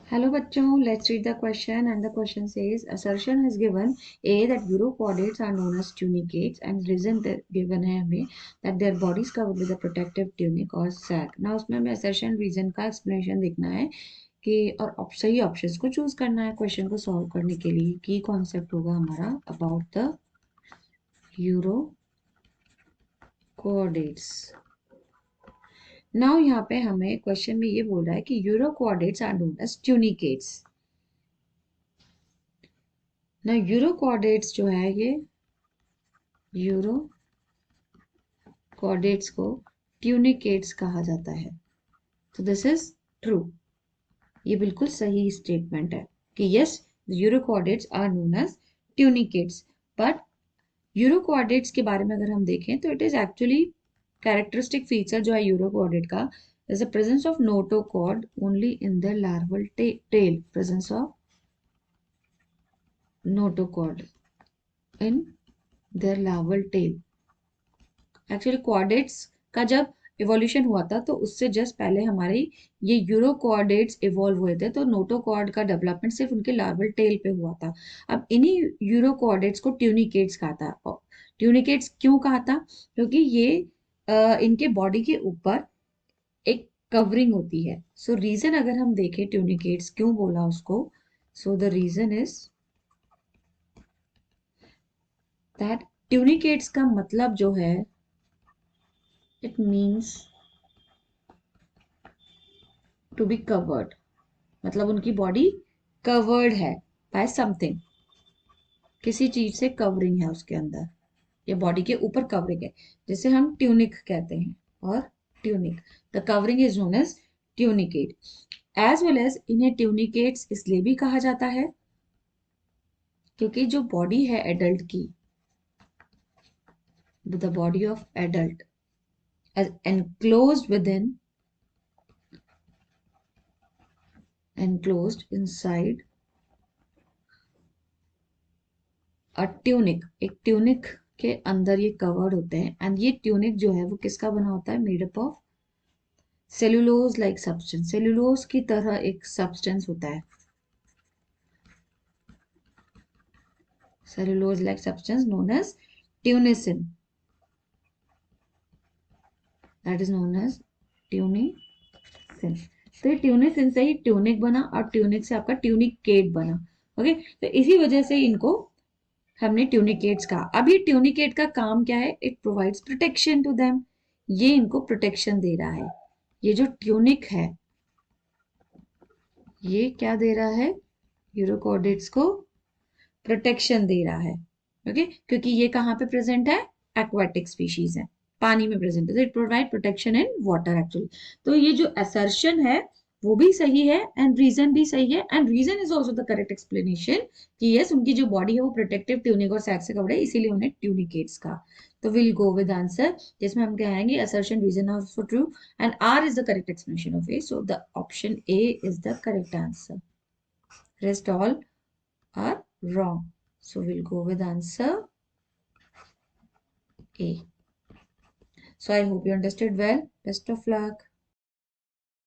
Hello bachchon, let's read the question, and the question says assertion has given A that urochordates are known as tunicates and reason that given है हमें that their bodies covered with a protective tunic or sac. Now उसमें हमें assertion reason का explanation देखना है कि और सही ऑप्शंस को चूज करना है क्वेश्चन को सॉल्व करने के लिए. की कॉन्सेप्ट होगा हमारा अबाउट द यूरोचॉर्डेट्स. नाउ यहाँ पे हमें क्वेश्चन में ये बोल रहा है कि यूरोचॉर्डेट्स आर नोन एज ट्यूनिकेट्स. ना यूरोकॉर्डेट्स जो है ये यूरोकॉर्डेट्स को ट्यूनिकेट्स कहा जाता है. तो दिस इज ट्रू. ये बिल्कुल सही स्टेटमेंट है कि yes urochordates are known as tunicates. But urochordates के बारे में अगर हम देखें तो it is actually characteristic feature जो है यूरोकॉर्डेट का is the presence of notochord only in the larval tail. Presence of notochord in their larval tail. Actually chordates का जब इवोल्यूशन हुआ था तो उससे जस्ट पहले हमारे ये यूरोकॉर्डेट्स इवॉल्व हुए थे. तो नोटोकॉर्ड का डेवलपमेंट सिर्फ उनके लार्वल टेल पे हुआ था. अब इन्हीं यूरोकॉर्डेट्स को ट्यूनिकेट्स कहा था. ट्यूनिकेट्स क्यों कहा था? क्योंकि ये इनके बॉडी के ऊपर एक कवरिंग होती है. सो रीजन अगर हम देखें ट्यूनिकेट्स क्यों बोला उसको, so the reason is that tunicates का मतलब जो है it means to be covered. मतलब उनकी बॉडी कवर्ड है बाय समथिंग. किसी चीज से कवरिंग है उसके अंदर या बॉडी के ऊपर कवरिंग है जिसे हम ट्यूनिक कहते हैं. और tunic the covering is known as tunicate. As well as इन्हें ट्यूनिकेट्स इसलिए भी कहा जाता है क्योंकि जो बॉडी है एडल्ट की, the body of adult as enclosed inside a tunic. एक ट्यूनिक के अंदर ये कवर्ड होते हैं. एंड ये ट्यूनिक जो है वो किसका बना होता है? Made up of cellulose like substance. Cellulose की तरह एक सब्सटेंस होता है. Cellulose like substance known as tunicin. That is known as tunicin. तो ये ट्यूनिसिन से ही ट्यूनिक बना और ट्यूनिक से आपका ट्यूनिकेट बना. ओके, तो इसी वजह से इनको हमने ट्यूनिकेट्स कहा. अब ये ट्यूनिकेट का काम क्या है? It provides protection to them. ये इनको प्रोटेक्शन दे रहा है. ये जो ट्यूनिक है ये क्या दे रहा है? यूरोकॉर्डेट्स को प्रोटेक्शन दे रहा है. ओके, क्योंकि ये कहाँ पे प्रेजेंट है? एक्वाटिक स्पीशीज है, पानी में प्रेजेंट है. It provide protection in water actually. तो ये जो असर्शन है वो भी सही है एंड रीजन भी सही है. And reason is also the correct explanation कि यस उनकी जो बॉडी है वो प्रोटेक्टिव ट्यूनिक और सैक से कवर्ड है, इसीलिए उन्हें ट्यूनिकेट्स का. तो विल गो विद आंसर जिसमें हम कहेंगे assertion reason also true and R is the correct explanation of A. So the option A is the correct answer. Rest all are wrong. So we'll go with answer A. So I hope you understood well. Best of luck.